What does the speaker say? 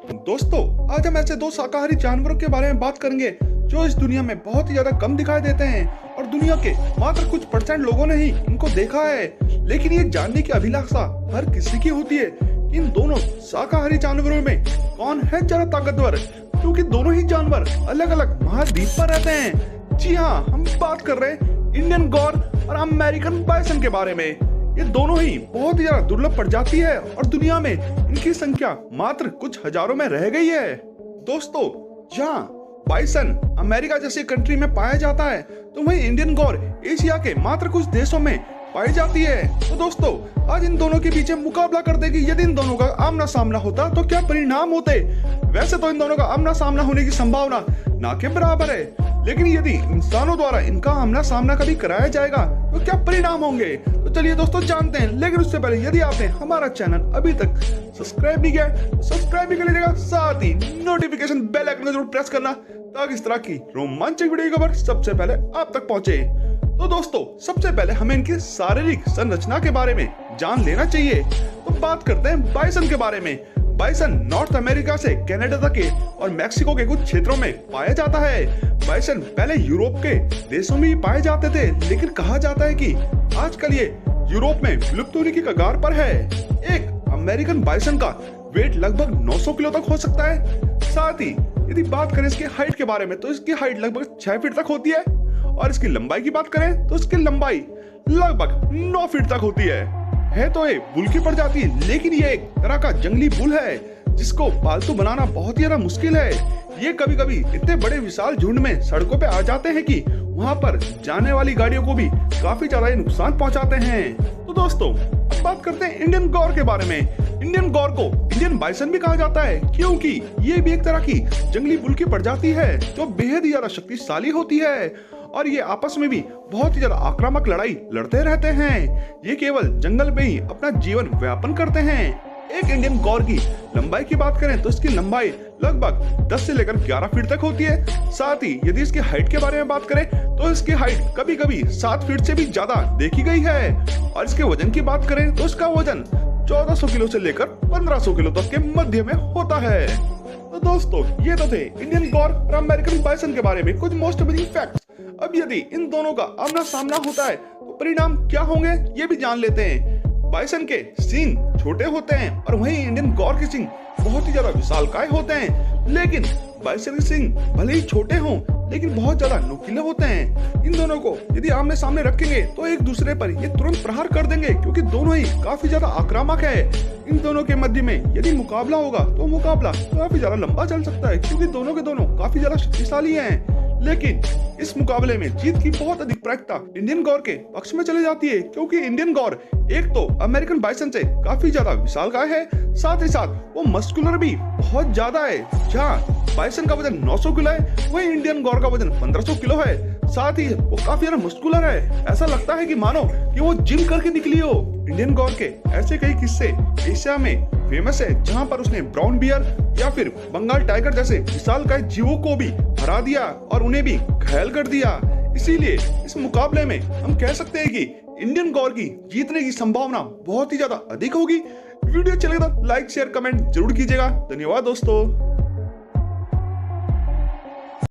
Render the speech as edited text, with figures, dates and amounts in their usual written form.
दोस्तों, आज हम ऐसे दो शाकाहारी जानवरों के बारे में बात करेंगे जो इस दुनिया में बहुत ही ज्यादा कम दिखाई देते हैं और दुनिया के मात्र कुछ % लोगों ने ही इनको देखा है। लेकिन ये जानने की अभिलाषा हर किसी की होती है कि इन दोनों शाकाहारी जानवरों में कौन है ज्यादा ताकतवर, क्योंकि दोनों ही जानवर अलग अलग महाद्वीप पर रहते हैं। जी हाँ, हम बात कर रहे हैं इंडियन गौर और अमेरिकन बाइसन के बारे में। ये दोनों ही बहुत ही ज्यादा दुर्लभ प्रजाति है और दुनिया में इनकी संख्या मात्र कुछ हजारों में रह गई है। दोस्तों, जहाँ बाइसन अमेरिका जैसी कंट्री में पाया जाता है, तो वहीं इंडियन गौर एशिया के मात्र कुछ देशों में पाई जाती है। तो दोस्तों, आज इन दोनों के बीच मुकाबला कर देगी। यदि इन दोनों का आमना सामना होता तो क्या परिणाम होते। वैसे तो इन दोनों का आमना सामना होने की संभावना ना के बराबर है, लेकिन यदि इंसानों द्वारा इनका आमना सामना कभी कराया जाएगा तो क्या परिणाम होंगे। तो चलिए दोस्तों, जानते हैं। लेकिन उससे पहले यदि आपने हमारा चैनल अभी तक सब्सक्राइब नहीं किया तो सब्सक्राइब भी कर लीजिएगा, साथ ही नोटिफिकेशन बेल आइकन को जरूर प्रेस करना ताकि इस तरह की रोमांचक वीडियो की खबर सबसे पहले आप तक पहुंचे। तो दोस्तों, सबसे पहले हमें इनकी शारीरिक संरचना के बारे में जान लेना चाहिए। तो बात करते हैं बाइसन के बारे में। बाइसन नॉर्थ अमेरिका से कनाडा तक के और मैक्सिको के कुछ क्षेत्रों में पाया जाता है। बाइसन पहले यूरोप के देशों में भी पाए जाते थे, लेकिन कहा जाता है कि आजकल ये यूरोप में विलुप्त होने की कगार पर है। एक अमेरिकन बाइसन का वेट लगभग 900 किलो तक हो सकता है। साथ ही यदि बात करें इसकी हाइट के बारे में, तो इसकी हाइट लगभग 6 फीट तक होती है और इसकी लंबाई की बात करें तो इसकी लंबाई लगभग 9 फीट तक होती है तो ये बुल की प्रजाति, लेकिन ये एक तरह का जंगली बुल है जिसको पालतू बनाना बहुत ही ज्यादा मुश्किल है। ये कभी कभी इतने बड़े विशाल झुंड में सड़कों पे आ जाते हैं कि वहाँ पर जाने वाली गाड़ियों को भी काफी ज्यादा नुकसान पहुँचाते हैं। तो दोस्तों, बात करते हैं इंडियन गौर के बारे में। इंडियन गौर को इंडियन बाइसन भी कहा जाता है, क्योंकि ये भी एक तरह की जंगली बुल की प्रजाति है जो बेहद ही ज्यादा शक्तिशाली होती है और ये आपस में भी बहुत ही ज्यादा आक्रामक लड़ाई लड़ते रहते हैं। ये केवल जंगल में ही अपना जीवन व्यापन करते हैं। एक इंडियन गौर की लंबाई की बात करें तो इसकी लंबाई लगभग 10 से लेकर 11 फीट तक होती है। साथ ही यदि इसकी हाइट के बारे में बात करें तो इसकी हाइट कभी कभी 7 फीट से भी ज्यादा देखी गई है और इसके वजन की बात करें तो इसका वजन 1400 किलो से लेकर 1500 किलो तक के मध्य में होता है। तो दोस्तों, ये तो थे इंडियन गौर और अमेरिकन बाइसन के बारे में कुछ मोस्ट अमेजिंग फैक्ट्स। अब यदि इन दोनों का आमना सामना होता है तो परिणाम क्या होंगे ये भी जान लेते हैं। बाइसन के सींग छोटे होते हैं और वहीं इंडियन गौर के सींग बहुत ही ज्यादा विशालकाय होते हैं। लेकिन बाइसन के सींग भले ही छोटे हों लेकिन बहुत ज्यादा नुकीले होते हैं। इन दोनों को यदि आमने सामने रखेंगे तो एक दूसरे पर ये तुरंत प्रहार कर देंगे, क्योंकि दोनों ही काफी ज्यादा आक्रामक है। इन दोनों के मध्य में यदि मुकाबला होगा तो मुकाबला काफी ज्यादा लंबा चल सकता है, क्योंकि दोनों के दोनों काफी ज्यादा शक्तिशाली हैं। लेकिन इस मुकाबले में जीत की बहुत अधिक प्रायिकता इंडियन गौर के पक्ष में चली जाती है, क्योंकि इंडियन गौर एक तो अमेरिकन बाइसन से काफी ज्यादा विशालकाय है, साथ ही साथ वो मस्कुलर भी बहुत ज्यादा है। जहाँ बाइसन का वजन 900 किलो है, वहीं इंडियन गौर का वजन 1500 किलो है। साथ ही वो काफी ज्यादा मस्कुलर है, ऐसा लगता है कि मानो कि वो जिम करके निकली हो। इंडियन गौर के ऐसे कई किस्से एशिया में फेमस है, जहां पर उसने ब्राउन बियर या फिर बंगाल टाइगर जैसे विशालकाय जीवों को भी हरा दिया और उन्हें भी घायल कर दिया। इसीलिए इस मुकाबले में हम कह सकते हैं कि इंडियन गौर की जीतने की संभावना बहुत ही ज्यादा अधिक होगी। वीडियो चलेगा तो लाइक शेयर कमेंट जरूर कीजिएगा। धन्यवाद दोस्तों।